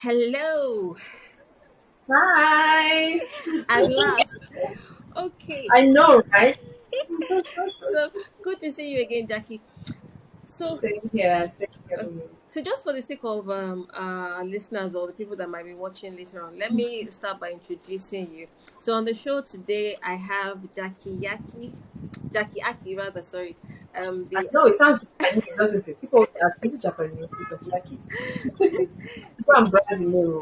Hello, Hi. at last. Okay, I know, right? so good to see you again, Jackie. So, Same here. Same uh, here. so just for the sake of our listeners or the people that might be watching later on, let me start by introducing you. So on the show today, I have Jackie Aki rather. Sorry, I the know it sounds Japanese, doesn't it? People always ask me Japanese, Jackie. People I'm branding name.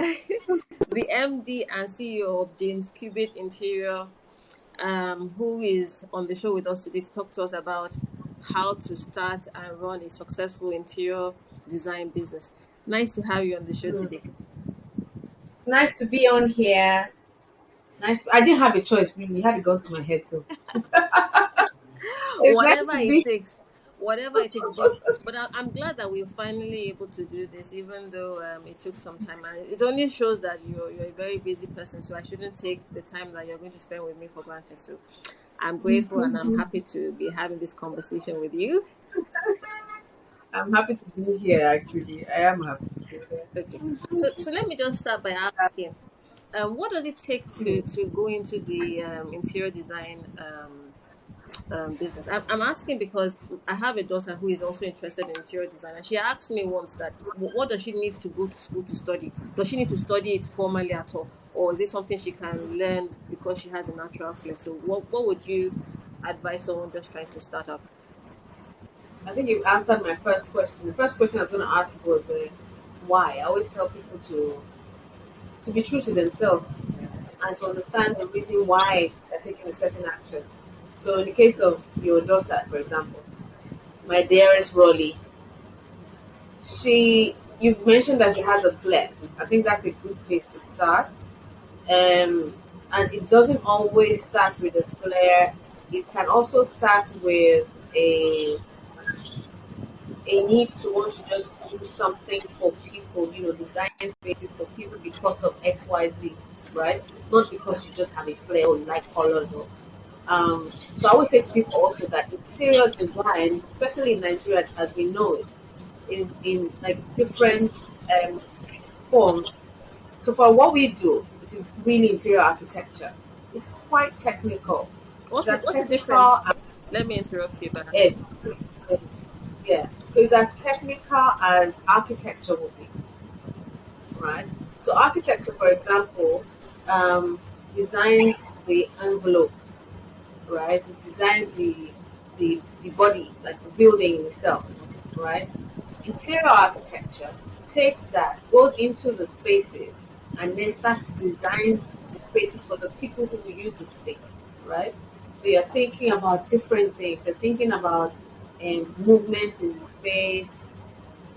the MD and CEO of James Cubit Interior, who is on the show with us today to talk to us about how to start and run a successful interior design business. Nice to have you on the show Mm. today. It's nice to be on here. Nice. I didn't have a choice, really. It had to go to my head, so it's nice Whatever to it be. takes, whatever it takes. But I'm glad that we're finally able to do this, even though it took some time. And it only shows that you're a very busy person. So I shouldn't take the time that you're going to spend with me for granted. So I'm grateful and I'm happy to be having this conversation with you. I'm happy to be here. Actually, I am happy to be here. Okay. So let me just start by asking, what does it take Mm. to go into the interior design business? I'm asking because I have a daughter who is also interested in interior design, and she asked me once that what does she need to go to school to study? Does she need to study it formally at all, or is it something she can learn because she has a natural flair? So what would you advise someone just trying to start up? I think you answered my first question. The first question I was going to ask was why. I always tell people to be true to themselves and to understand the reason why they're taking a certain action. So, in the case of your daughter, for example, my dearest Rolly, you've mentioned that she has a flair. I think that's a good place to start. Um, and it doesn't always start with a flair. It can also start with a a need to want to just do something for people, design spaces for people because of XYZ, right? Not because you just have a flair or you like colors or so I always say to people also that interior design, especially in Nigeria as we know it, is in like different um, forms. So for what we do, which is really interior architecture, it's quite technical. It's as What's the technical difference? Let me interrupt you, but as yeah. So it's as technical as architecture will be, right? So architecture, for example, um, designs the envelope, right? It designs the body, like the building itself, right? Interior architecture takes that, goes into the spaces, and then starts to design the spaces for the people who will use the space, right? So you're thinking about different things. You're thinking about movement in the space,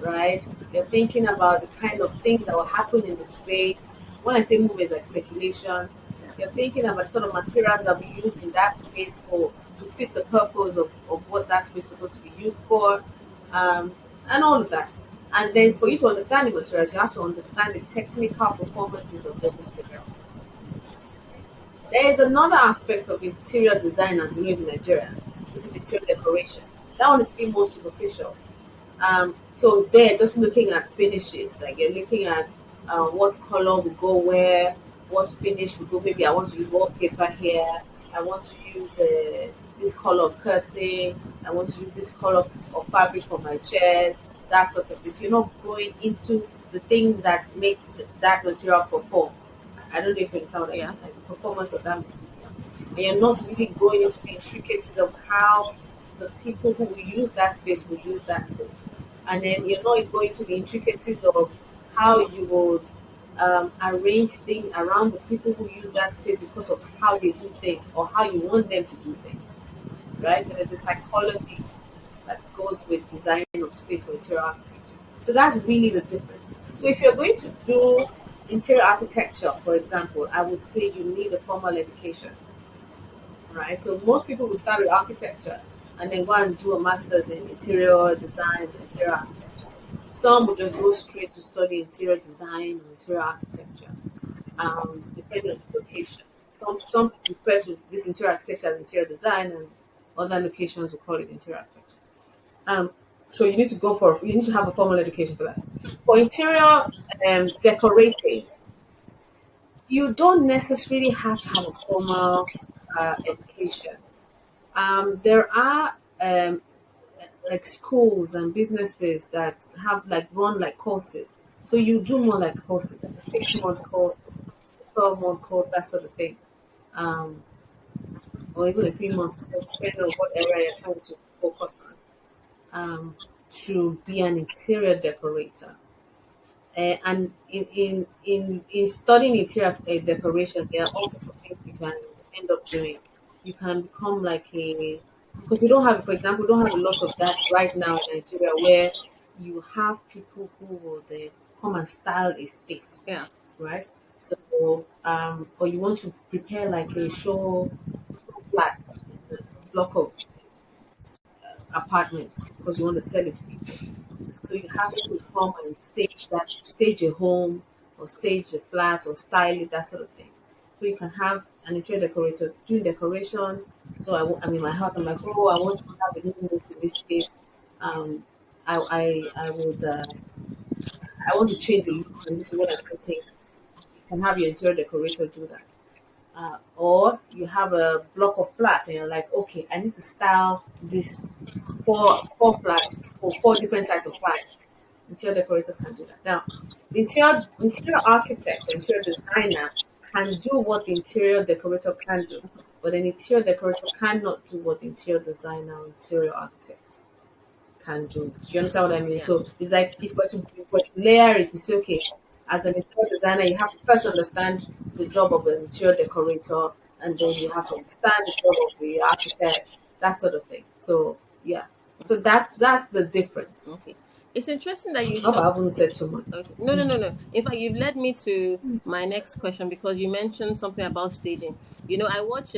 right? You're thinking about the kind of things that will happen in the space. When I say move, it's like circulation. yeah. You're thinking about sort of materials that we use in that space for to fit the purpose of what that space is supposed to be used for, um, and all of that. And then for you to understand the materials, you have to understand the technical performances of those materials. There is another aspect of interior design as we know it in Nigeria, which is interior decoration. That one is a bit more superficial. So there, just looking at finishes, like you're looking at what color will go where, what finish will go. Maybe I want to use wallpaper here. I want to use this color of curtain. I want to use this color of fabric for my chairs. That sort of thing. So you're not going into the thing that makes that material perform. I don't know if you understand what I Yeah. mean, like the performance of that material. And you're not really going into the intricacies of how the people who will use that space will use that space. And then you're not going to the intricacies of how you would arrange things around the people who use that space because of how they do things or how you want them to do things, right? So there's the psychology that goes with design of space for interior architecture. So that's really the difference. So if you're going to do interior architecture, for example, I would say you need a formal education, right? So most people will start with architecture and then go and do a master's in interior design, interior architecture. Some will just go straight to study interior design or interior architecture, depending on the location. Some refer to this interior architecture as interior design, and other locations will call it interior architecture. Um, so you need to have a formal education for that. For interior decorating, you don't necessarily have to have a formal education. There are like schools and businesses that have like run like courses. So you do more like courses, like a 6 month course, 12 month course, that sort of thing. Um, or even a 3 months course, depending on what area you're trying to focus on. To be an interior decorator. And in studying interior decoration, there are also some things you can end up doing. You can become like a, because we don't have, for example, we don't have a lot of that right now in Nigeria, where you have people who will come and style a space, Yeah. right? So, or you want to prepare like a show flat, a block of apartments because you want to sell it to people. So you have people come and stage a home or stage a flat or style it, that sort of thing. So you can have an interior decorator doing decoration. So I'm in my house. I'm like, oh, I want to have a new look in this space. Um, I would I want to change the look, and this is what I'm putting. You can have your interior decorator do that. Or you have a block of flats and you're like, okay, I need to style this four flats for four different types of clients. Interior decorators can do that. Now, the interior architect or interior designer can do what the interior decorator can do, but an interior decorator cannot do what the interior designer or interior architect can do. Do you understand what I mean? Yeah. So it's like if we layer it, we say, okay, as an interior designer, you have to first understand the job of an interior decorator, and then you have to understand the job of the architect, that sort of thing. So yeah, so that's the difference. Okay. It's interesting that you I hope I talk. haven't said too much. Okay. No, no, no, no. In fact, you've led me to my next question because you mentioned something about staging. I watch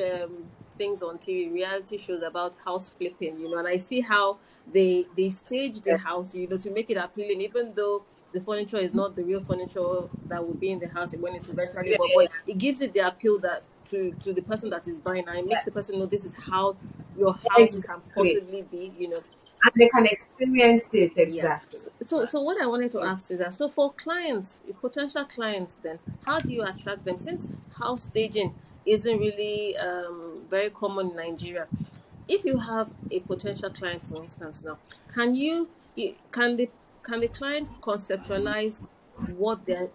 things on TV, reality shows about house flipping. And I see how they stage the Yeah, house, to make it appealing, even though the furniture is not the real furniture that will be in the house when it's eventually yeah, bought. yeah, But it gives it the appeal that to the person that is buying, and it makes the yes, person know this is how your house can exactly, possibly be. and they can experience it Yeah. exactly. So what I wanted to Yeah. ask is that, so for clients, potential clients, then how do you attract them, since house staging isn't really very common in Nigeria? If you have a potential client, for instance, now, can you can the client conceptualize what their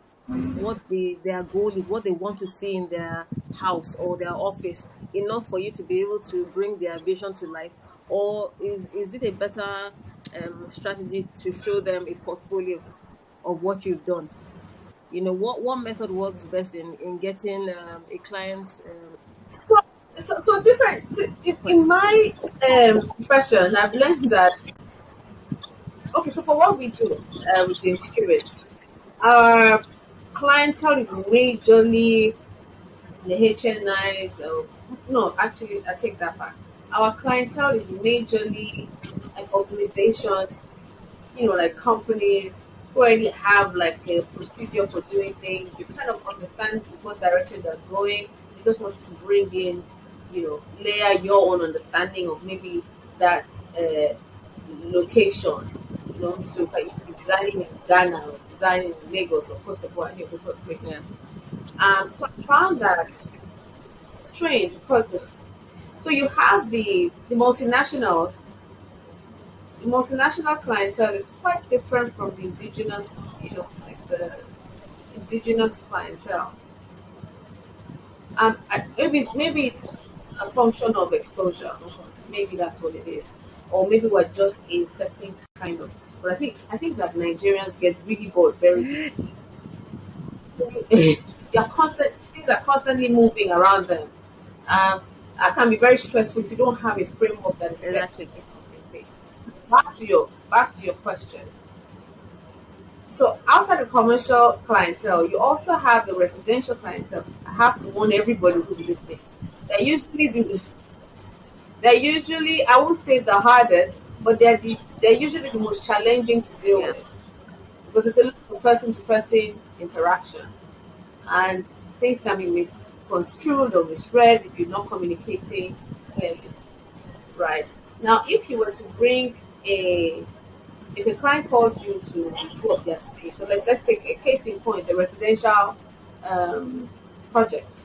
goal is, what they want to see in their house or their office, enough for you to be able to bring their vision to life? Or is it a better strategy to show them a portfolio of what you've done? What method works best in getting a client's So, so different. In request? my profession, I've learned that, okay, so for what we do with the interiors, our clientele is majorly the HNIs. No, actually, I take that back. Our clientele is majorly like organizations, like companies who already have like a procedure for doing things. You kind of understand what direction they're going. They just want you to bring in, layer your own understanding of maybe that location. So if you're designing in Ghana or designing in Lagos or Cote d'Ivoire, those sort of places. Yeah. So I found that strange because so you have the multinationals. The multinational clientele is quite different from the indigenous, like the indigenous clientele. Maybe it's a function of exposure. Maybe that's what it is, or maybe we're just a certain kind of. But I think that Nigerians get really bored very easily. You're constant. Things are constantly moving around them. Um, it can be very stressful if you don't have a framework that is set Exactly. in place. Back to your question. So outside the commercial clientele, you also have the residential clientele. I have to warn everybody who's listening. They're usually the They're usually, I won't say the hardest, but they're usually the most challenging to deal Yeah. with because it's a lot of person to person interaction, and things can be misconstrued or misread if you're not communicating clearly. Right. Now, if you were to bring a if a client calls you to do up their space, so like let's take a case in point, the residential um, project.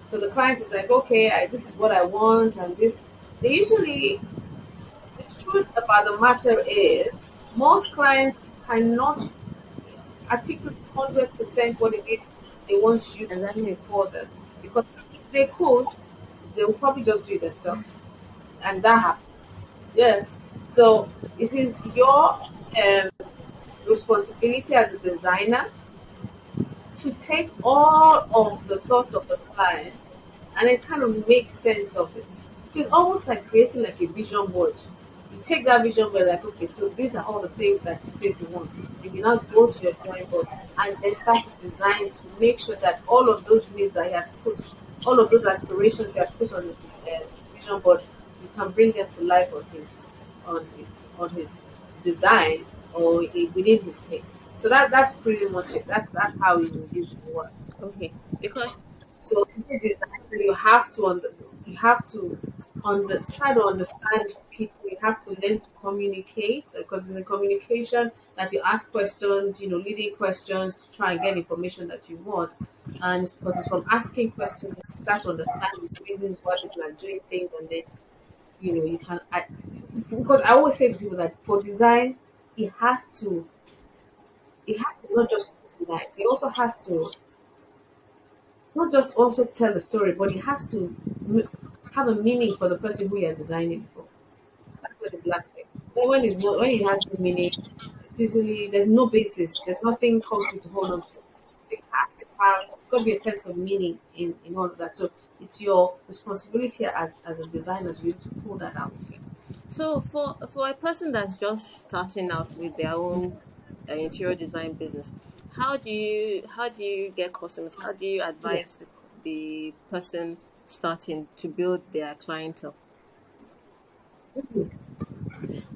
So the client is like, okay, this is what I want, and this. They usually, the truth about the matter is, most clients cannot articulate 100% what it is they want you to do Exactly. for them, because if they could, they will probably just do it themselves, and that happens. Yeah. So it is your responsibility as a designer to take all of the thoughts of the client and then kind of make sense of it. So it's almost like creating like a vision board. You take that vision board, like, okay, so these are all the things that he says he wants. You will now go to your drawing board and then start to design to make sure that all of those needs that he has put, all of those aspirations he has put on his vision board, you can bring them to life on his design or within his space. So that's pretty much it. That's how it will usually work. Okay. Because So to be a designer, you have to try to understand people. You have to learn to communicate because in the communication that you ask questions, leading questions to try and get information that you want, and because it's from asking questions that you start to understand the reasons why people are doing things, and then you can. Because I always say to people that for design, it has to it has to not just be nice. It also has to not just also tell the story, but it has to have a meaning for the person who you're designing for. That's what is lasting. But when it's not, when it has no meaning, it's usually there's no basis. There's nothing concrete to hold on to. So it has to have. It's got to be a sense of meaning in all of that. So it's your responsibility as a designer to be able to pull that out. so for a person that's just starting out with their own interior design business, how do you get customers? How do you Yeah. advise the person starting to build their clientele? Mhm.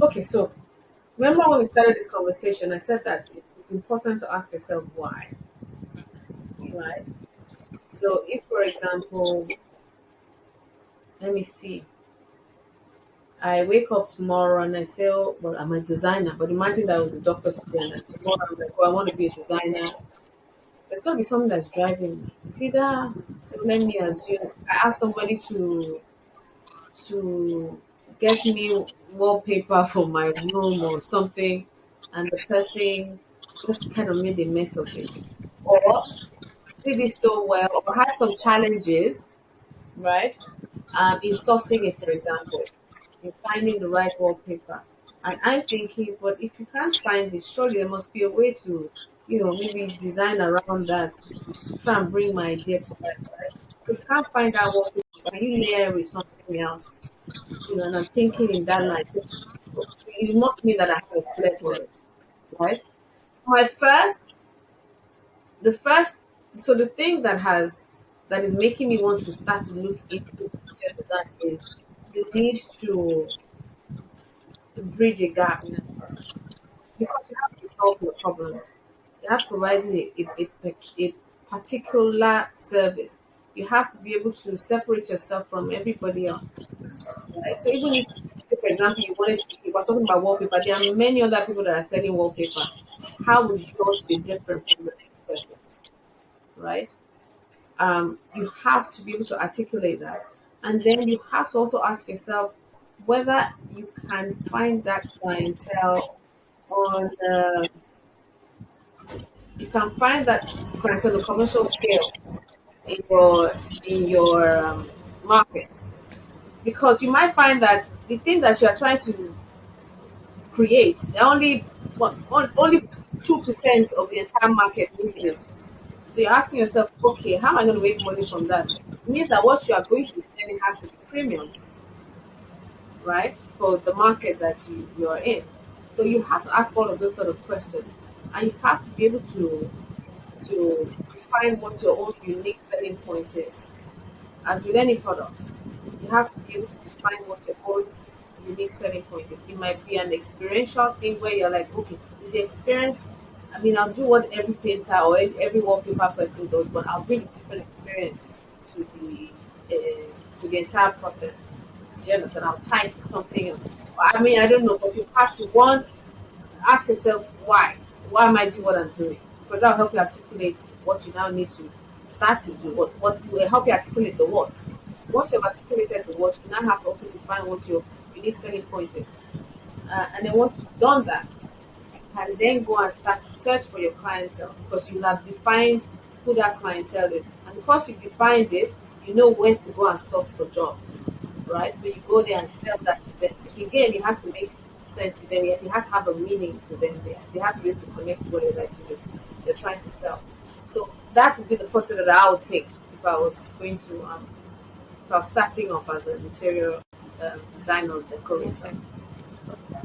Okay. So remember when we started this conversation, I said that it's important to ask yourself why, Yeah. right? So if, for example, let me see, I wake up tomorrow and I say, oh, well, I'm a designer, but imagine that I was a doctor today and then tomorrow I'm like, oh, I want to be a designer. There's got to be something that's driving me. It's either, so let me assume, I ask somebody to get me wallpaper for my room or something, and the person just kind of made a mess of it. Or did it so well, or had some challenges, right? In sourcing it, for example, in finding the right wallpaper. And I'm thinking, but if you can't find it, surely there must be a way to, maybe design around that to try and bring my idea to life, right? If you can't find that wallpaper, can you layer it with something else? And I'm thinking in that line. So it must mean that I have a flair for it, right? My first, the first, so the thing that is making me want to start to look into interior design is you need to bridge a gap Yeah. because you have to solve your problem. You have provided a particular service. You have to be able to separate yourself from everybody else. Right? So even if, say, for example, you wanted to, if we're talking about wallpaper, there are many other people that are selling wallpaper. How would yours be different from the next person's? Right? You have to be able to articulate that. And then you have to also ask yourself whether you can find that clientele on you can find that clientele on a commercial scale in your market, because you might find that the thing that you are trying to create, only only 2% of the entire market needs it. So you're asking yourself, okay, how am I going to make money from that? It means that what you are going to be selling has to be premium, right, for the market that you're in. So you have to ask all of those sort of questions, and you have to be able to define what your own unique selling point is, as with any product. You have to be able to define what your own unique selling point is. It might be an experiential thing where you're like, okay, is the experience. I mean, I'll do what every painter or every wallpaper person does, but I'll bring a different experience to the entire process. Do you understand? I'll tie it to something else. I mean, I don't know, but you have to one ask yourself why. Why am I doing what I'm doing? Because that'll help you articulate what you now need to start to do. What will help you articulate the what. Once you've articulated the what, you now have to also define what your unique selling point is. And then once you've done that, you can then go and start to search for your clientele because you have defined who that clientele is. And because you've defined it, you know where to go and source for jobs, right? So you go there and sell that to them. Again, it has to make sense to them. It has to have a meaning to them. They have to be able to connect with what they're trying to sell. So that would be the process that I would take if I was going to, if I was starting off as an interior designer or decorator. Okay.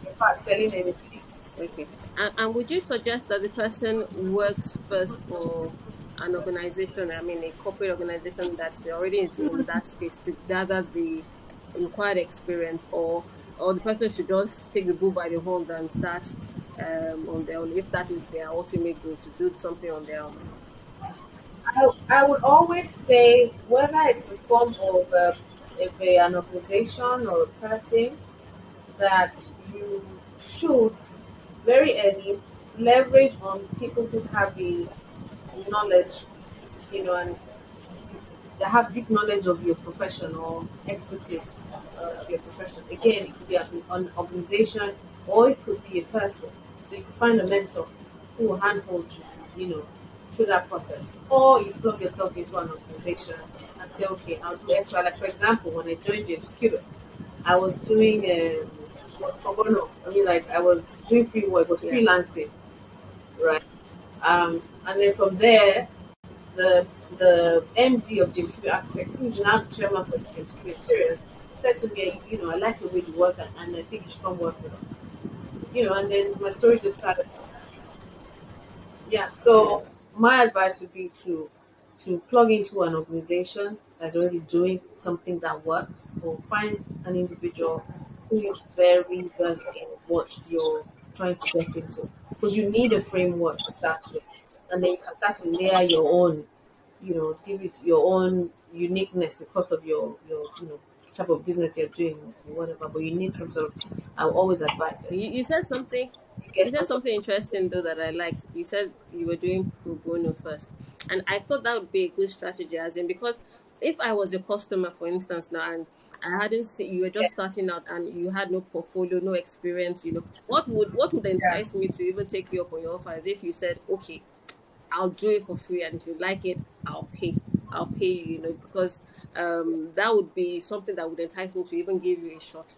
In fact, selling anything. Okay. And would you suggest that the person works first for an organization, I mean, a corporate organization that's already is in that space to gather the required experience, or the person should just take the bull by the horns and start on their own, if that is their ultimate goal, to do something on their own? I would always say whether it's in form of an organization or a person, that you should very early leverage on people who have the knowledge, and they have deep knowledge of your profession or expertise of your profession. Again, it could be an organization or it could be a person. So you can find a mentor who will handhold you, through that process. Or you plug yourself into an organization and say, okay, I'll do extra. Like, for example, when I joined James Stewart, I was doing was pro bono. I mean, like, I was doing free work, was Yeah. freelancing, right? And then from there, the MD of James Stewart Architects, who is now the chairman for James Stewart Interiors, said to me, I like the way you work, and I think you should come work with us. And then my story just started. Yeah. So my advice would be to plug into an organization that's already doing something that works, or find an individual who is very versed in what you're trying to get into. Because you need a framework to start with. And then you can start to layer your own, give it your own uniqueness because of your type of business you're doing or whatever. But you need some sort of, I will always advise it. You said something. You You get said some sort something interesting though that I liked. You said you were doing pro bono first, and I thought that would be a good strategy, as in, because if I was a customer, for instance, now, and I hadn't seen, you were yeah, just starting out and you had no portfolio, no experience, what would yeah, entice me to even take you up on your offer? As if you said, okay, I'll do it for free, and if you like it, I'll pay you, because that would be something that would entice me to even give you a shot.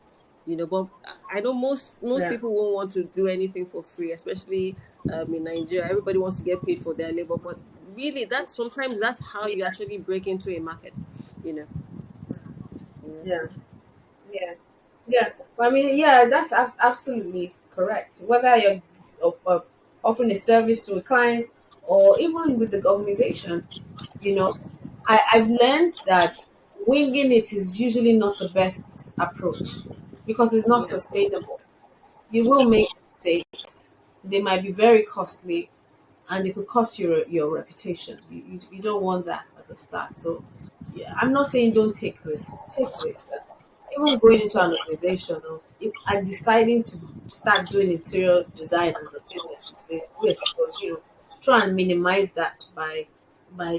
But I know most yeah, people won't want to do anything for free, especially in Nigeria. Everybody wants to get paid for their labor, but really, that's how you yeah, actually break into a market. You know. Yes. yeah. Yeah, yeah. I mean, yeah, that's absolutely correct. Whether you're offering a service to a client or even with the organization, you know, I've learned that winging it is usually not the best approach because it's not Yeah. sustainable. You will make mistakes. They might be very costly, and it could cost your reputation. You don't want that as a start. So, yeah, I'm not saying don't take risks. Take risks. Even going into an organization, or if I'm deciding to start doing interior design as a business, it's a risk. But try and minimize that by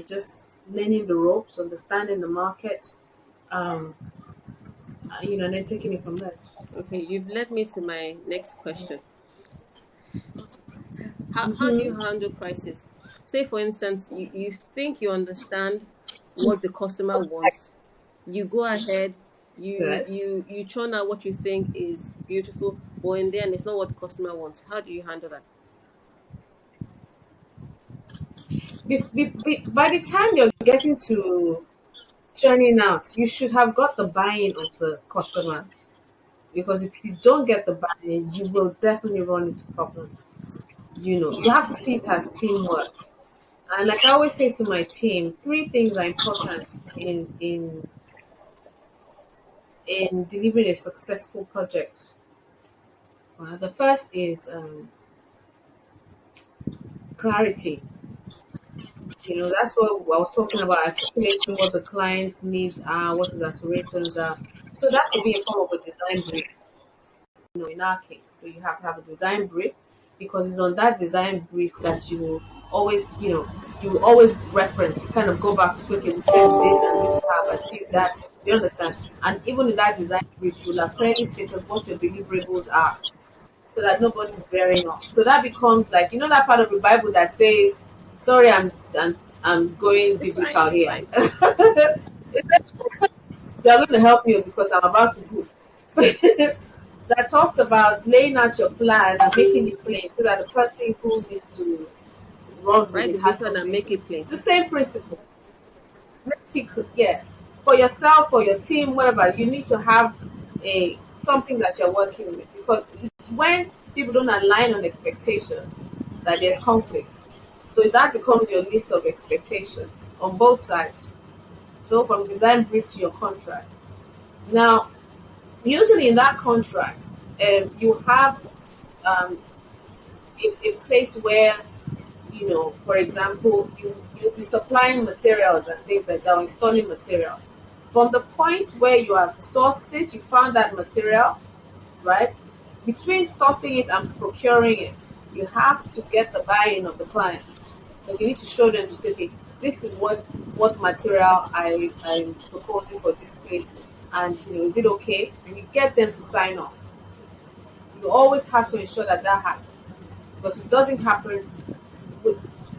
just learning the ropes, understanding the market, um, and then taking it from there. Okay, you've led me to my next question. How do you Mm-hmm. handle crisis? Say, for instance, you think you understand what the customer wants. You go ahead, Yes. you churn out what you think is beautiful, but in the end, it's not what the customer wants. How do you handle that? By the time you're getting to churning out, you should have got the buy-in of the customer. Because if you don't get the buy-in, you will definitely run into problems. You have to see it as teamwork. And like I always say to my team, three things are important in in delivering a successful project? The first is clarity. That's what I was talking about, articulating what the client's needs are, what his aspirations are. So that could be a form of a design brief, in our case. So you have to have a design brief because it's on that design brief that you always reference. You kind of go back to say, okay, we said this and this have achieved that. Do you understand? And even in that design brief, you'll have clearly stated what your deliverables are so that nobody's bearing off. So that becomes like that part of the Bible that says, "Sorry, I'm going It's fine. biblical It's here." fine. They're going to help you because I'm about to goof. That talks about laying out your plan and making it plain so that the person who needs to run with Write it the has vision and something make to. it plain. It's the same principle. Yes, for yourself, for your team, whatever, you need to have a something that you're working with because it's when people don't align on expectations that there's conflicts. So that becomes your list of expectations on both sides. So from design brief to your contract. Now, usually in that contract, you have a place where for example, you'll be supplying materials and things like that, or installing materials. From the point where you have sourced it, you found that material, right? Between sourcing it and procuring it, you have to get the buy-in of the client because you need to show them to say, okay, this is what material I'm proposing for this place, and is it okay? And you get them to sign off. You always have to ensure that that happens because if it doesn't happen,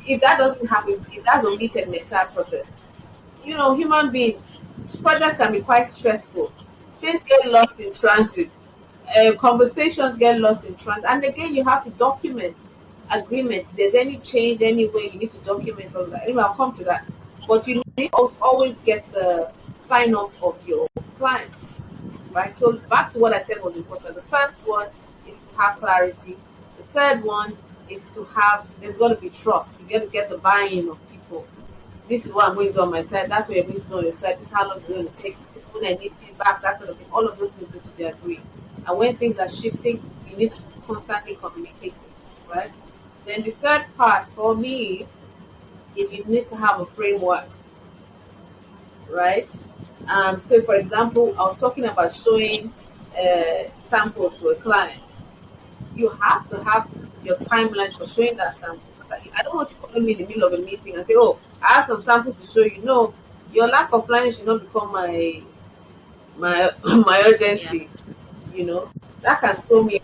if that doesn't happen, if that's omitted in the entire process, human beings, projects can be quite stressful. Things get lost in transit. Conversations get lost in transit. And again, you have to document agreements. If there's any change anyway, you need to document all that. Anyway, I'll come to that. But you need to always get the sign off of your client, right? So back to what I said was important. The first one is to have clarity. The third one is to have, there's got to be trust. You got to get the buy-in of people. This is what I'm going to do on my side. That's what you're going to do on your side. This is how long it's going to take. This is when I need feedback. That sort of thing. All of those things need to be agreed. And when things are shifting, you need to constantly communicate it, right? Then the third part for me is you need to have a framework, right? So, for example, I was talking about showing samples to a client. You have to have your timelines for showing that sample. I don't want you calling me in the middle of a meeting and say, "Oh, I have some samples to show you." No, your lack of planning should not become my Yeah. urgency. That can throw me,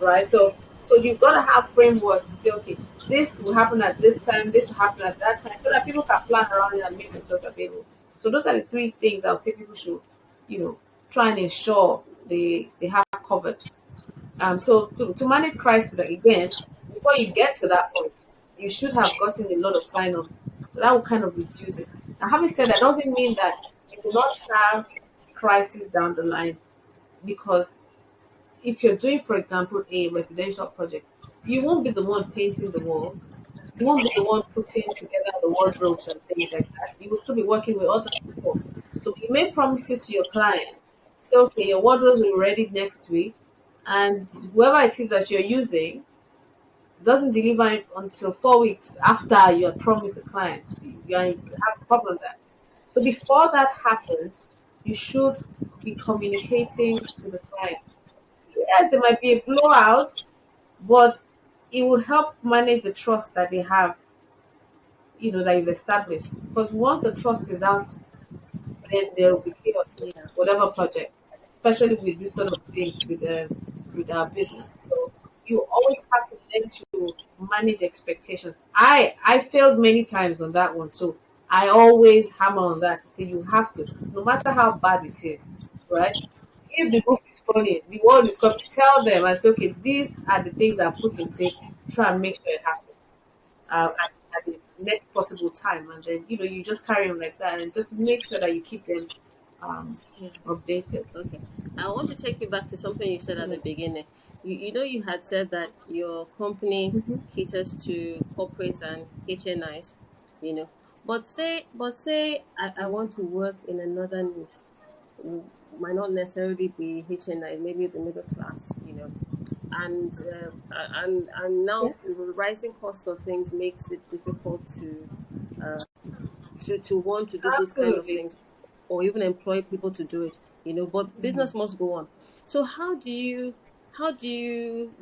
right? So you've got to have frameworks to say, okay, this will happen at this time, this will happen at that time, so that people can plan around it and make themselves available. So those are the three things I'll say people should, you know, try and ensure they have covered. So to manage crisis again, before you get to that point, you should have gotten a lot of sign off. So that will kind of reduce it. Now, having said that, doesn't mean that you will not have crisis down the line because if you're doing, for example, a residential project, you won't be the one painting the wall. You won't be the one putting together the wardrobes and things like that. You will still be working with other people. So you make promises to your client. Say, okay, your wardrobes will be ready next week, and whoever it is that you're using doesn't deliver it until 4 weeks after you have promised the client. You have a problem there. So before that happens, you should be communicating to the client. Yes, there might be a blowout, but it will help manage the trust that they have, that you've established. Because once the trust is out, then there will be chaos in Yeah. whatever project, especially with this sort of thing with our business. So you always have to learn to manage expectations. I failed many times on that one too. I always hammer on that. So you have to, no matter how bad it is, right? If the roof is falling, the world is coming, tell them and say, okay, these are the things I put in place. Try and make sure it happens at the next possible time. And then, you just carry on like that and just make sure that you keep them Yeah. updated. Okay. I want to take you back to something you said at the beginning. You had said that your company Mm-hmm. caters to corporates and HNIs, you know. But say I want to work in another niche. might not necessarily be HNI, maybe the middle class, and and now Yes, the rising cost of things makes it difficult uh, to want to do those kind of absolutely. things, or even employ people to do it. But Mhm. business must go on. So how do you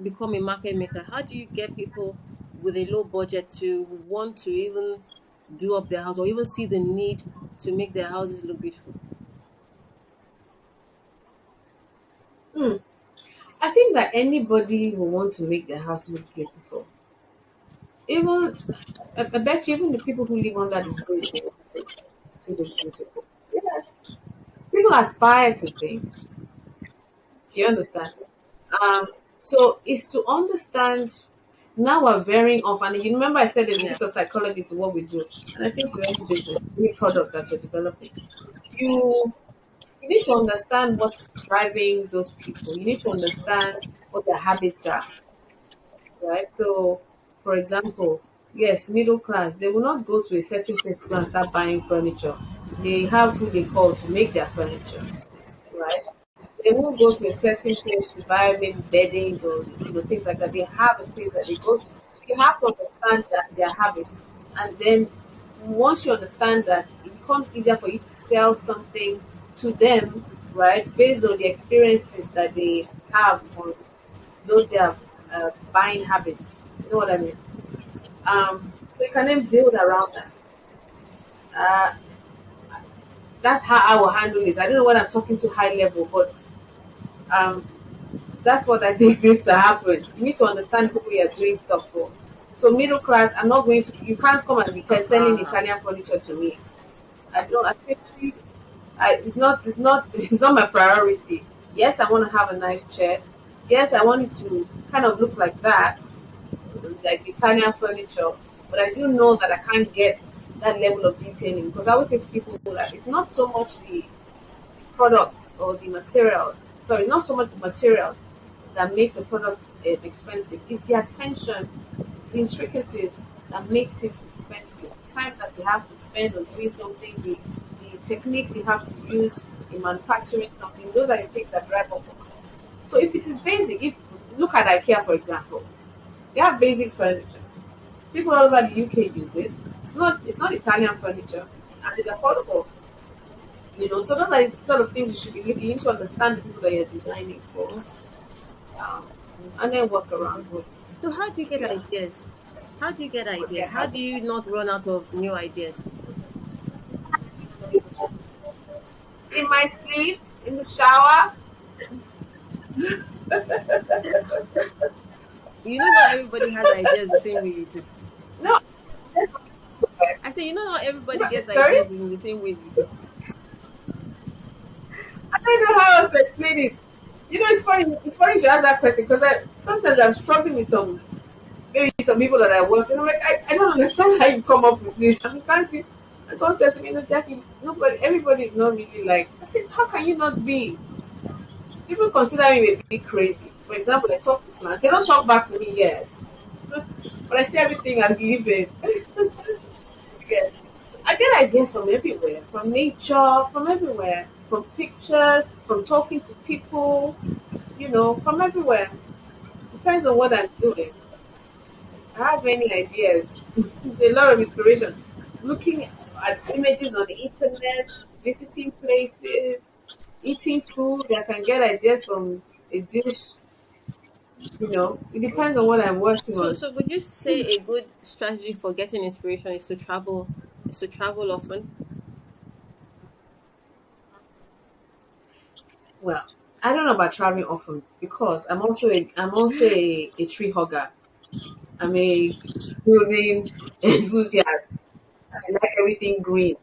become a market maker? How do you get people with a low budget to want to even do up their house, or even see the need to make their houses look beautiful? Hmm. I think that anybody will want to make their house look beautiful. Even I bet you even the people who live under the bridge they want it to look beautiful. Yes. People aspire to things. Do you understand? Um, so it's to understand. Now we're veering off, and you remember I said there's a Yeah. bit of psychology to what we do, and I think to any business, any product that you're developing, you you need to understand what's driving those people. You need to understand what their habits are, right? So, for example, yes, middle class, they will not go to a certain place to go and start buying furniture. They have who they call to make their furniture, right? They won't go to a certain place to buy maybe beddings or things like that. They have a place that they go to. So you have to understand that their habits, and then once you understand that, it becomes easier for you to sell something to them, right? Based on the experiences that they have on those their buying habits. You know what I mean? So you can then build around that. Uh, that's how I will handle it. I don't know what I'm talking to high level, but um, that's what I think needs to happen. You need to understand who we are doing stuff for. So middle class, I'm not going to. You can't come and be selling Uh-huh. Italian furniture to me. I don't. I think it's not. It's not. It's not my priority. Yes, I want to have a nice chair. Yes, I want it to kind of look like that, like Italian furniture. But I do know that I can't get that level of detailing because I always say to people that it's not so much the products or the materials. Sorry, not so much the materials that makes a product expensive. It's the attention, it's the intricacies that makes it expensive. The time that you have to spend on doing something, the techniques you have to use in manufacturing something, those are the things that drive up costs. So if it is basic, if look at IKEA for example, they have basic furniture. People all over the UK use it. It's not Italian furniture and it's affordable. So those are the sort of things you should be looking. You need to understand the people that you're designing for, um, and then work around with. So how do you get Yeah, ideas? How do you get with their ideas? How do habits. you not run out of new ideas? In my sleep, in the shower. Not everybody has ideas the same way you do. No, that's not correct. I say, not everybody gets Sorry, ideas in the same way you do. I don't know how else to explain it. It's funny. It's funny you ask that question because sometimes I'm struggling with maybe some people that I work with. I'm like, I don't understand how you come up with this. I mean, can't you? And someone says to me, no, Jackie, nobody, everybody is not really like. I said, how can you not be? People consider me a bit crazy. For example, I talk to plants. They don't talk back to me yet. But I see everything as living. Yes. So I get ideas from everywhere, from nature, from everywhere, from pictures, from talking to people, from everywhere. Depends on what I'm doing. I have many ideas, a lot of inspiration. Looking at images on the internet, visiting places, eating food. I can get ideas from a dish. It depends on what I'm working So, on. so would you say a good strategy for getting inspiration is to travel? Is to travel often? Well, I don't know about traveling often because I'm also a tree hugger. I'm a building enthusiast. I like everything green.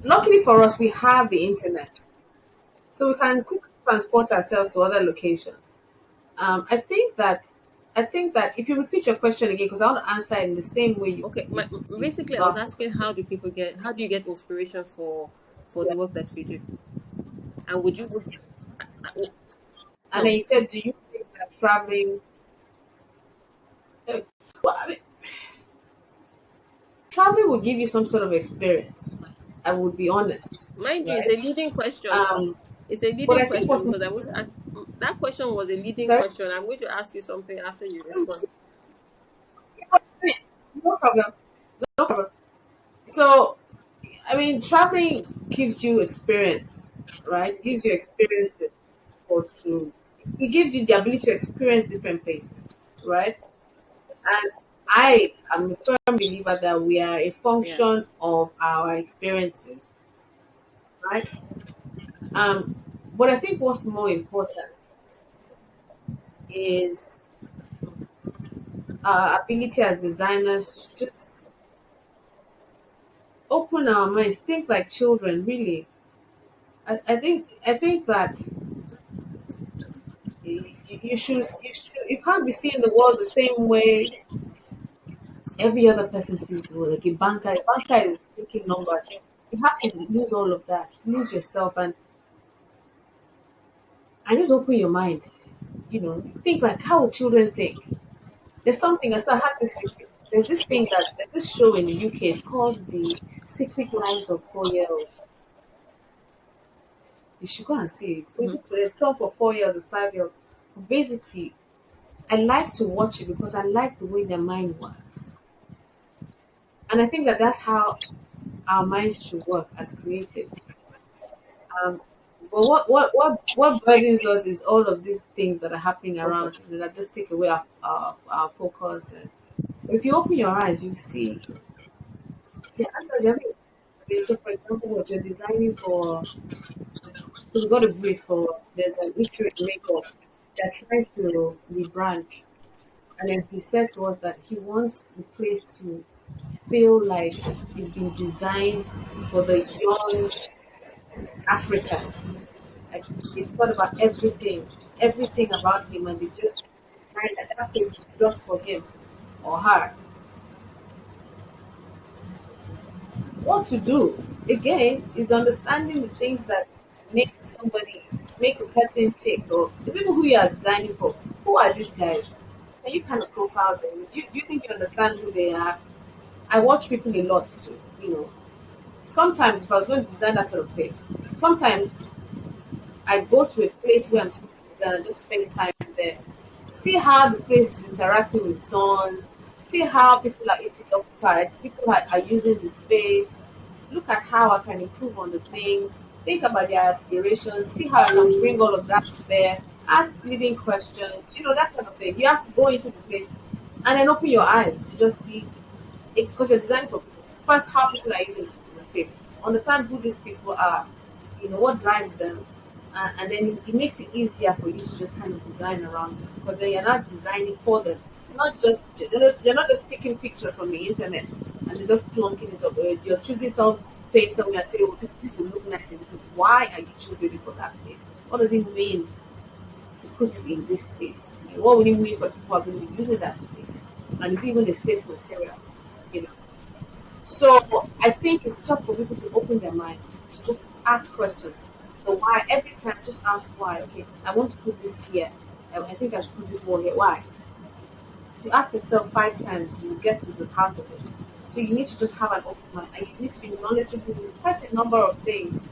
Luckily for us, we have the internet, so we can quickly transport ourselves to other locations. I think that if you repeat your question again, because I want to answer it in the same way you Okay, you, you, basically, I you was asked the asking question. how do you get inspiration for Yeah. the work that you do, and would you? And No. then you said, do you think that traveling? Uh, well, I mean, traveling will give you some sort of experience. I would be honest, Mind you, it's a right? leading question. Um, It's a but leading I think question what's because I'm going to ask. That question was a leading sorry, question. I'm going to ask you something after you respond. no problem, no problem. So, I mean, traveling gives you experience, right? It gives you experiences or to it gives you the ability to experience different places, right? And I am a firm believer that we are a Yeah. function of our experiences, right? Um, but I think what's more important is our ability as designers to just open our minds, think like children. Really, I think that you can't be seeing the world the same way every other person sees the world. Like a banker is thinking numbers. You have to lose all of that, lose yourself, and just open your mind. Think like how children think. There's something. So I have this secret. There's this show in the UK. It's called The Secret Lives of 4 Year Olds. You should go and see it. Mhm. It's all for 4 years, it's 5 years. Basically, I like to watch it because I like the way their mind works. And I think that that's how our minds should work as creatives. Um, but what burdens us is all of these things that are happening Okay. around that just take away our focus. And if you open your eyes, you see the answers everywhere. Okay, so, for example, what you're designing for, so we got a brief for there's an issue in Lagos. They're trying to rebrand, and then he said to us that he wants the place to feel like it's been designed for the young African. Like they've thought about everything about him, and they just designed that place is just for him or her. What to do again is understanding the things that make a person tick, or the people who you are designing for. Who are these guys? Can you kind of profile them? Do you think you understand who they are? I watch people a lot too. Sometimes if I was going to design that sort of place, sometimes I go to a place where I'm supposed to design and just spend time there. See how the place is interacting with sun. See how people are, if it's occupied, people are using the space. Look at how I can improve on the things. Think about their aspirations. See how I can bring all of that to bear. Ask leading questions. That sort of thing. You have to go into the place and then open your eyes to just see it because you're designing for people. First, how people are using the space. Understand who these people are. What drives them, and then it makes it easier for you to just kind of design around them because then you're not designing for them. You're not just picking pictures from the internet and you're just plunking it up. You're choosing some place somewhere and say, "Oh, this will look nice in this." Why are you choosing it for that place? What does it mean to put it in this space? What will it mean for people who are going to be using that space? And it's even a safe material, you know. So I think it's tough for people to open their minds to just ask questions. The why every time, just ask why. Okay, I want to put this here. I think I should put this wall here. Why? If you ask yourself 5 times, you get to the heart of it. So you need to just have an open mind, and you need to be knowledgeable in quite a number of things.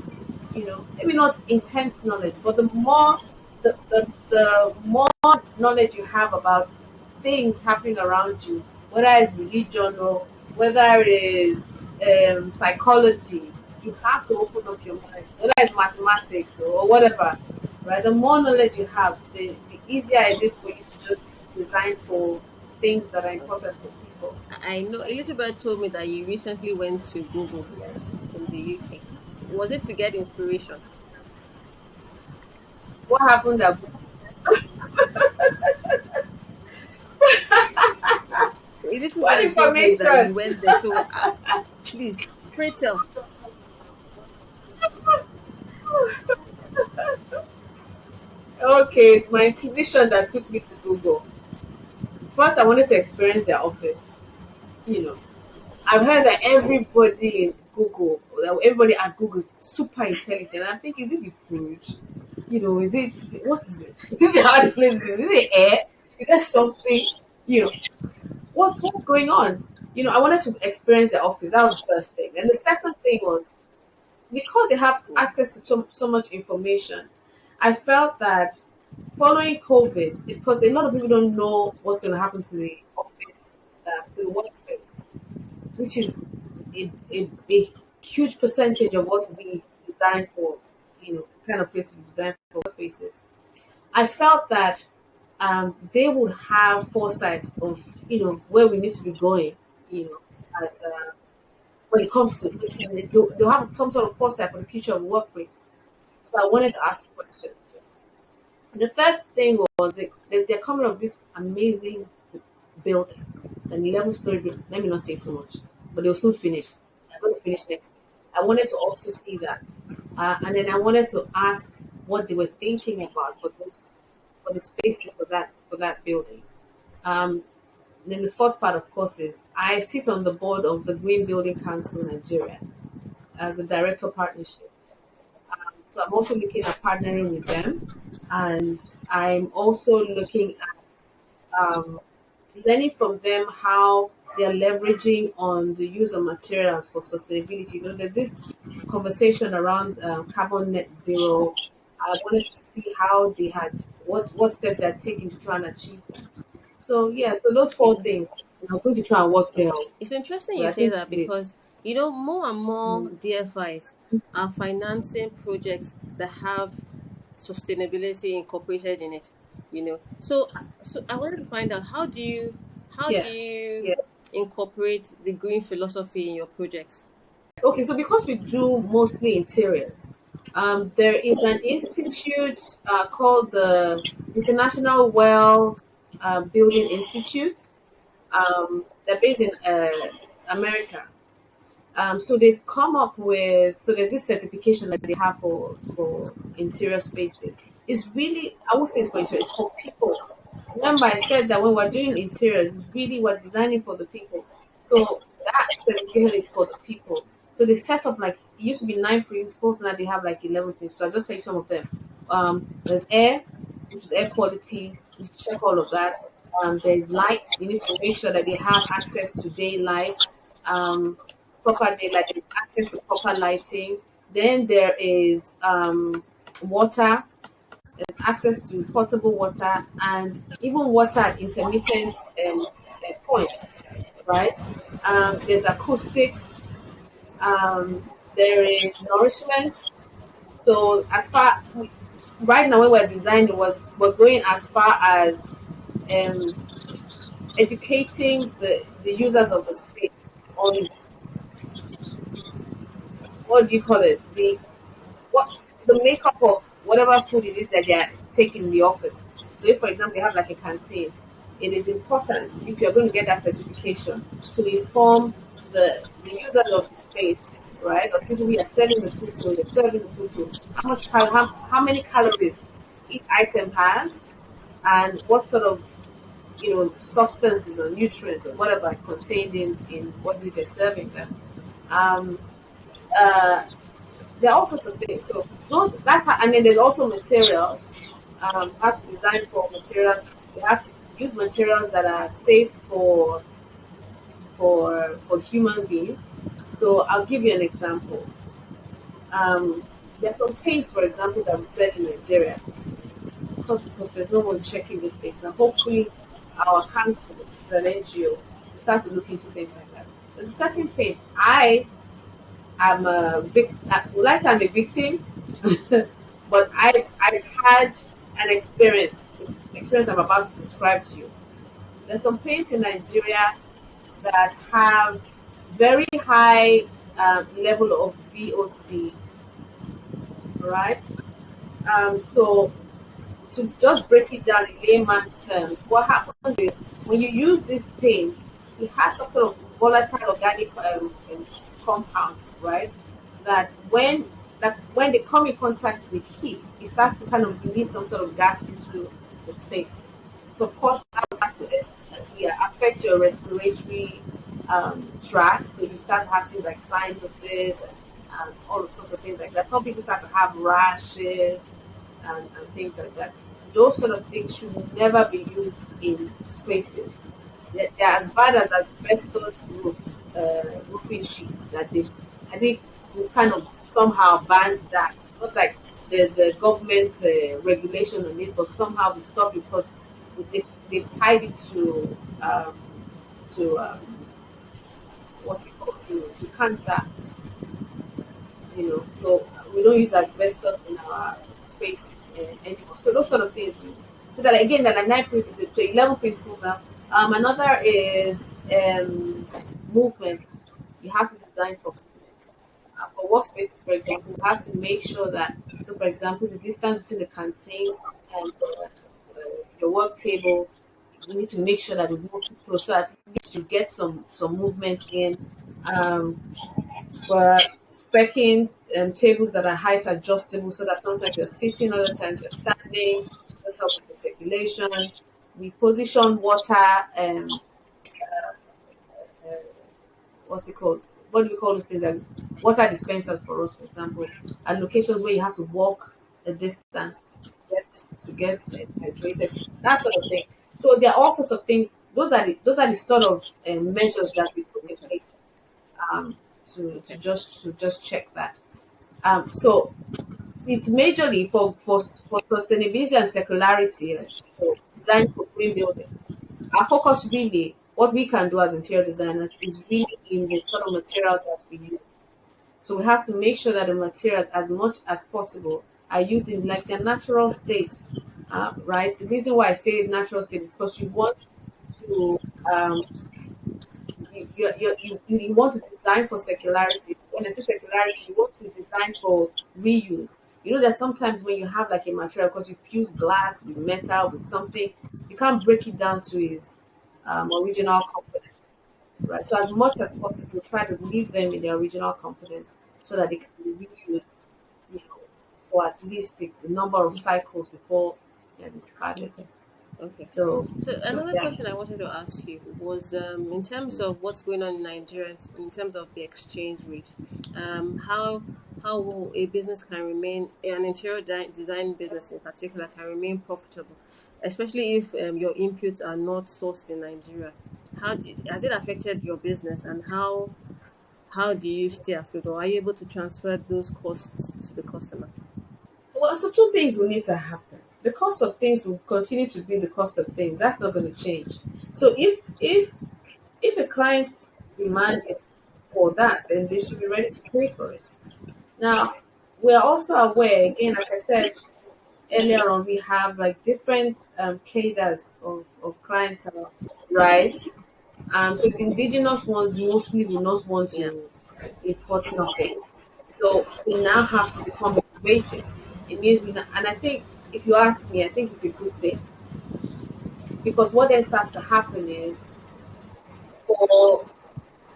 Maybe not intense knowledge, but the more knowledge you have about things happening around you, whether it's religion or whether it is psychology, you have to open up your mind. Whether it's mathematics or whatever, right? The more knowledge you have, the easier it is for you to just design for things that are important for people. I know Elizabeth told me that you recently went to Google in the UK. Was it to get inspiration? What happened that what Elizabeth told me that information? you went there. So please, pray tell. Okay, it's my intuition that took me to Google. First, I wanted to experience their office. You know, I've heard that everybody in Google, that everybody at Google is super intelligent. I think, is it the food? What is it? Is it the hard places? Is it the air? Is there something? You know, what's going on? I wanted to experience the office. That was the first thing. And the second thing was, because they have Yeah. access to so much information, I felt that following COVID, because a lot of people don't know what's going to happen to the office, to the workspace, which is a huge percentage of what we design for, kind of place we design for workspaces. I felt that they would have foresight of, where we need to be going, you know, as when it comes to, they'll have some sort of foresight for the future of the workplace. So I wanted to ask questions. The third thing was they're coming up with this amazing building. It's an 11-story building. Let me not say too much, but they'll soon finish. They're going to finish next week. I wanted to also see that, and then I wanted to ask what they were thinking about for the spaces for that building. Um, then the fourth part, of course, is I sit on the board of the Green Building Council Nigeria as a director of partnerships. So I'm also looking at partnering with them, and I'm also looking at learning from them how they're leveraging on the use of materials for sustainability. There's this conversation around carbon net zero. I wanted to see how they had what steps they're taking to try and achieve that. So yeah, so those four Yeah. things. And I was going to try and work there, It's interesting but you I say think that the because more and more mm, DFIs are financing projects that have sustainability incorporated in it. So I wanted to find out how do yes, you yeah. incorporate the green philosophy in your projects? Okay, so because we do mostly interiors, there is an institute called the International Well Building Institute. They're based in America. So they've come up with, so there's this certification that they have for interior spaces. It's really, I would say it's for interior, it's for people. Remember, I said that when we're doing interiors, it's really we're designing for the people. So that certification is for the people. So they set up like it used to be 9 principles, now they have like 11 principles. I'll just tell you some of them. There's air, which is air quality. You check all of that. There's light. You need to make sure that they have access to daylight. Um, Proper daylight, there's access to proper lighting. Then there is water, there's access to potable water and even water at intermittent points, right? There's acoustics, there is nourishment. So right now when we're designing we're going as far as um, educating the users of the space on what do you call it, what the makeup of whatever food it is that they are taking in the office. So, if for example they have like a canteen, it is important if you're going to get that certification to inform the users of the space, right? Or people who are selling the food to, they're serving the food to, how many calories each item has, and what sort of substances or nutrients or whatever is contained in what it is they're serving them. Um, uh, there are all sorts of things. So that's how, and then there's also materials. How to design for materials. You have to use materials that are safe for human beings. So I'll give you an example. Um, there's some paints, for example, that we sell in Nigeria. Because there's no one checking this thing. Now, hopefully, our council, which is an NGO, will start to look into things like that. There's a certain paint. I'm a would I say I'm a victim, but I've had an experience. This experience I'm about to describe to you. There's some paints in Nigeria that have very high level of VOC, right? So to just break it down in layman's terms, what happens is when you use these paints, it has some sort of volatile organic compounds, right? That when they come in contact with heat, it starts to kind of release some sort of gas into the space. So of course that will start to yeah, affect your respiratory tract. So you start to have things like sinuses and all sorts of things like that. Some people start to have rashes and things like that. Those sort of things should never be used in spaces. They're as bad as asbestos roofing sheets that they, I think we kind of somehow banned that. Not like there's a government regulation on it, but somehow we stopped because they've tied it to what's it called, to cancer, so we don't use asbestos in our spaces anymore. So those sort of things. So that again, there are 9 principles, so 11 principles now. Another is movement. You have to design for movement. For workspaces, for example, you have to make sure that, so for example, the distance between the canteen and your work table, you need to make sure that it's not too close, so at least you get some movement in. Um, we're specing tables that are height adjustable so that sometimes you're sitting, other times you're standing. Just help with the circulation. We position water, uh, what's it called? What do we call this thing? That water dispensers for us, for example, at locations where you have to walk a distance to get hydrated, that sort of thing. So there are all sorts of things. Those are the sort of measures that we put in place um, to Okay. just check that. So it's majorly for sustainability and circularity, for design for green building. Our focus really, what we can do as interior designers, is really in the sort of materials that we use. So we have to make sure that the materials, as much as possible, are used in like their natural state, right? The reason why I say natural state is because you want to um, you want to design for circularity. When I say circularity, you want to design for reuse. There's sometimes when you have like a material, because you fuse glass with metal with something, you can't break it down to its original components, right? So as much as possible, try to leave them in their original components so that they can be reused, you know, for at least the number of cycles before they're discarded. Okay. Okay. So So another yeah. question I wanted to ask you was, in terms of what's going on in Nigeria, in terms of the exchange rate, how will a business can remain, an interior design business in particular, can remain profitable, especially if your inputs are not sourced in Nigeria? Has it affected your business, and how do you stay afloat, or are you able to transfer those costs to the customer? Well, so two things will need to happen. The cost of things will continue to be the cost of things. That's not going to change. So if a client's demand is for that, then they should be ready to pay for it. Now, we are also aware, again, like I said earlier on, we have like different cadres of clientele, right? So the indigenous ones mostly will not want Yeah. to import nothing. So we now have to become innovative. It means and I think if you ask me, I think it's a good thing, because what then starts to happen is for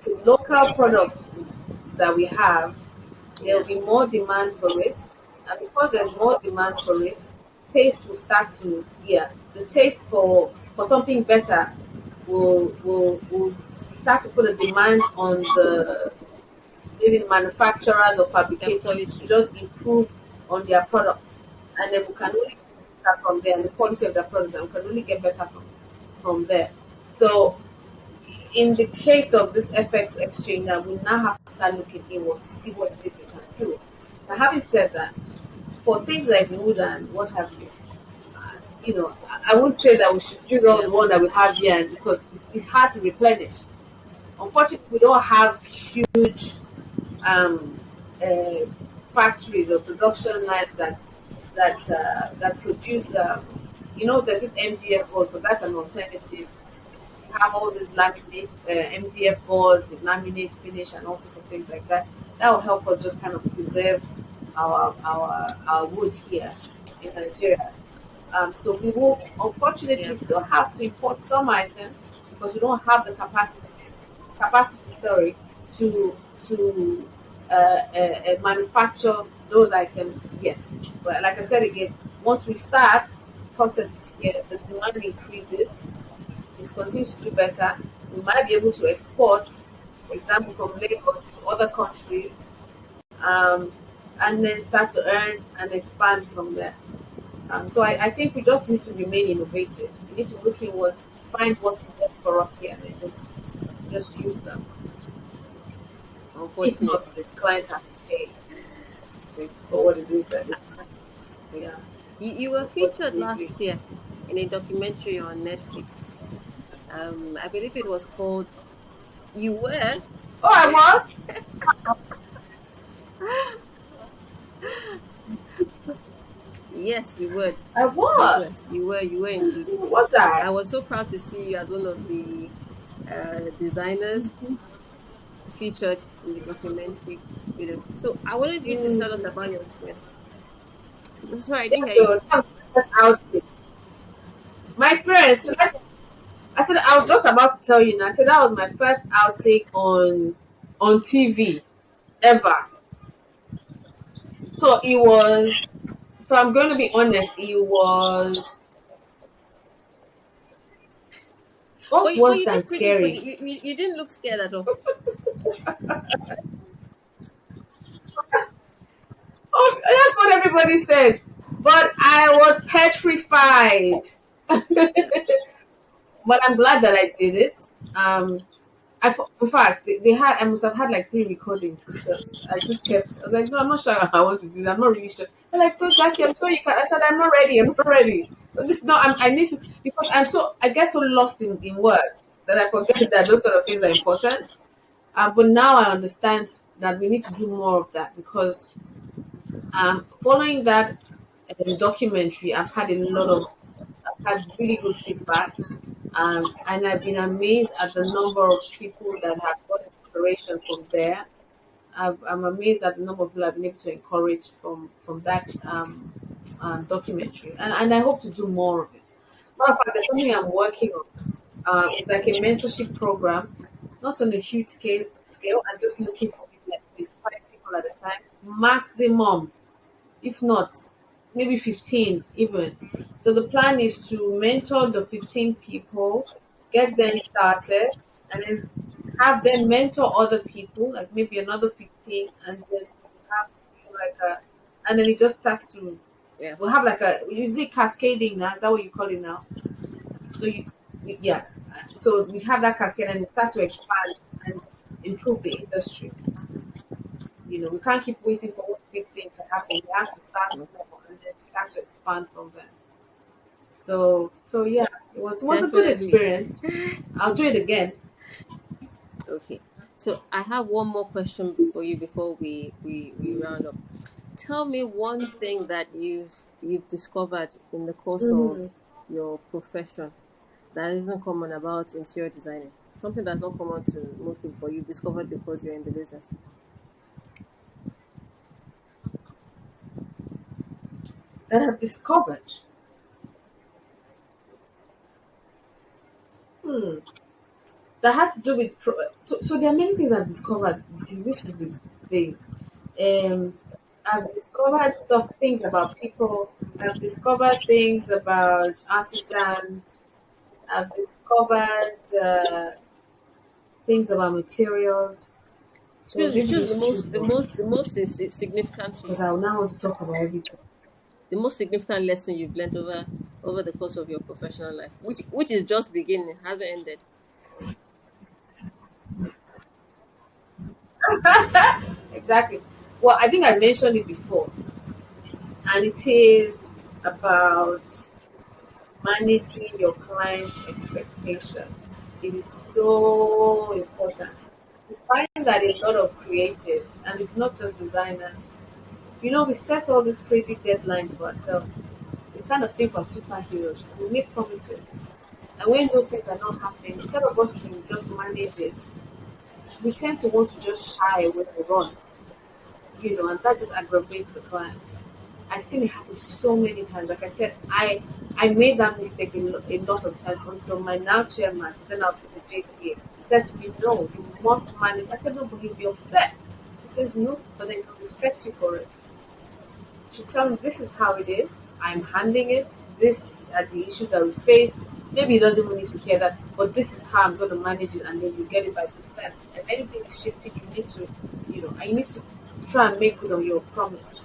the local products that we have, there Yeah. will be more demand for it, and because there's more demand for it, taste will start to, yeah, the taste for something better will start to put a demand on the maybe manufacturers or The fabricators to quality. just improve on their products, and then we can only get better from there, and the quality of their products, and we can only get better from there. So in the case of this FX exchange, now we now have to start looking inwards to see what it is we can do. Now, having said that, for things like wood and what have you, I would say that we should use all Yeah. the one that we have here, because it's hard to replenish. Unfortunately, we don't have huge um, uh, factories or production lines that produce. There's this MDF board, but that's an alternative. You have all these laminate MDF boards with laminate finish and all sorts of things like that. That will help us just kind of preserve our wood here in Nigeria. So we will Yeah. unfortunately still have to import some items because we don't have the capacity, sorry, to manufacture those items yet. But like I said again, once we start processes here, the demand increases, is continue to do better, we might be able to export, for example, from Lagos to other countries, um, and then start to earn and expand from there. So I think we just need to remain innovative. We need to look inward, find what works for us here, and then just use them. If not, unfortunately. the client has to pay for what it is that they, yeah, You were featured unfortunately. last year in a documentary on Netflix. I believe it was called You Were. Oh, I was? Yes, you were. I You were. was. You were indeed. Was that? I was so proud to see you as one of the designers featured in the documentary. So I wanted you to tell us Mm. about your experience. Sorry, I Yeah, didn't hear you. so that was my first outing. My experience, I said I was just about to tell you now. I said that was my first outing on TV ever. So it was, if I'm going to be honest, was But worse you than did pretty good. scary. You didn't look scared at all. Oh, that's what everybody said. But I was petrified. But I'm glad that I did it. In fact, they had, I must have had like 3 recordings because I just kept, I was like, no, I'm not sure I want to do this. I'm not really sure. They're like, no, Jackie, I'm sure you can. I said, I'm not ready. I'm not ready. But this, no, I need to, because I get so lost in work that I forget that those sort of things are important. But now I understand that we need to do more of that because following that documentary, I've had really good feedback, and I've been amazed at the number of people that have got inspiration from there. I'm amazed at the number of people I've been able to encourage from that documentary, and I hope to do more of it. Matter of fact, there's something I'm working on. It's like a mentorship program, not on a huge scale. I'm just looking for maybe like 5 people at a time, maximum, if not maybe 15 even. So the plan is to mentor the 15 people, get them started, and then have them mentor other people, like maybe another 15, and then have like a, and then it just starts to, Yeah, we'll have like a, we usually cascading now, is that what you call it now? So yeah, so we have that cascade and we start to expand and improve the industry. We can't keep waiting for one big thing to happen. We have to start small and then start to expand from there. So yeah, it was a good definitely. experience. I'll do it again. Okay. So I have one more question for you before we round up. Tell me one thing that you've discovered in the course of Mm-hmm. your profession that isn't common about interior designing. Something that's not common to most people, but you've discovered because you're in the business. That I've discovered. Hmm. That has to do with so there are many things I've discovered. See, this is the thing. Um, I've discovered things about people. I've discovered things about artisans. I've discovered things about materials. So maybe Choose you should choose one the most significant to because you. I now want to talk about everything. The most significant lesson you've learned over the course of your professional life, which is just beginning, hasn't ended. Exactly. Well, I think I mentioned it before, and it is about managing your client's expectations. It is so important. We find that a lot of creatives, and it's not just designers, we set all these crazy deadlines for ourselves. We kind of think we're superheroes. We make promises. And when those things are not happening, instead of us to just manage it, we tend to want to just shy away and run, and that just aggravates the clients. I've seen it happen so many times. Like I said, I made that mistake a lot of times until my now chairman, then I was with the JCA, said to me, no, you must manage. I said, no, but you'll be upset. He says, no, but then he'll respect you for it. To tell me this is how it is, I'm handling it, this are the issues that we face. Maybe he doesn't even need to hear that, but this is how I'm going to manage it, and then you get it by this time. And anything is shifting, you need to, I need to try and make good on your promise.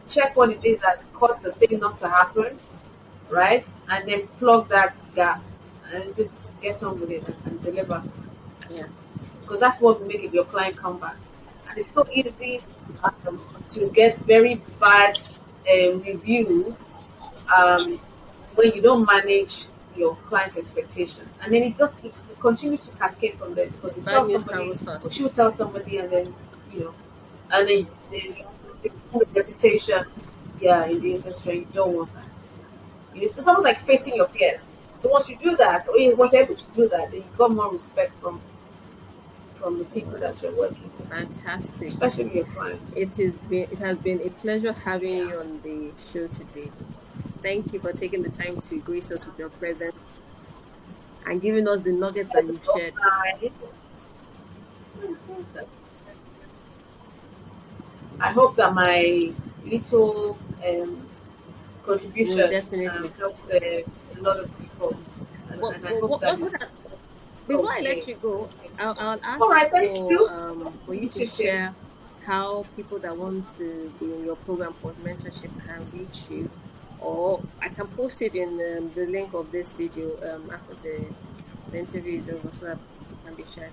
Check what it is that's caused the thing not to happen, right? And then plug that gap and just get on with it and deliver. Yeah. Because that's what will make it your client come back. it's so easy to get very bad reviews um, when you don't manage your client's expectations, and then it continues to cascade from there because you Bad tell news somebody travels or fast. she will tell somebody, and then you know, and then they the reputation, yeah, in the industry. You don't want that. It's almost like facing your fears. So once you do that, or once you're able to do that, then you got more respect from the All people right. that you're working with, Fantastic. especially your clients. It has been a pleasure having Yeah. you on the show today. Thank you for taking the time to grace us with your presence and giving us the nuggets that you've So shared. I hope that my little No, contribution definitely. helps a lot of people, and I hope that What it's before I let okay. you go, Okay. I'll All ask right. Thank you. for you to Initiative. share how people that want to be in your program for mentorship can reach you, or I can post it in the link of this video after the interview is over so that it can be shared.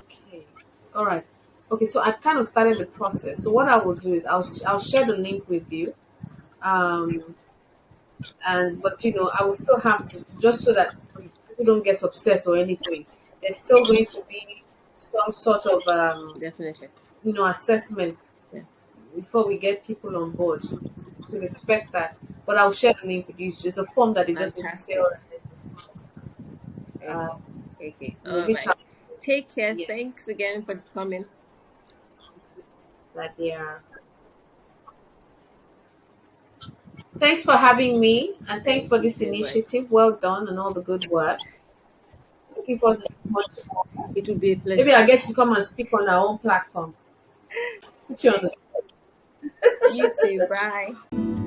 Okay. All right. Okay. So I've kind of started the process. So what I will do is I'll share the link with you. Um, and but I will still have to, just so that people don't get upset or anything. There's still going to be some sort of Definitely. assessment Yeah. before we get people on board. So to expect that. But I'll share the link with you. It's just a form that they just need to Fantastic. fill, Okay. Okay. we'll All reach right. out. Take care. Yes, Thanks again for coming. that they are. Thanks for having me, and thanks Thank for you this so much. initiative. Well done and all the good work. Looking forward to much more. It would be a pleasure. Maybe I get to come and speak on our own platform. Put you on the You too. Bye.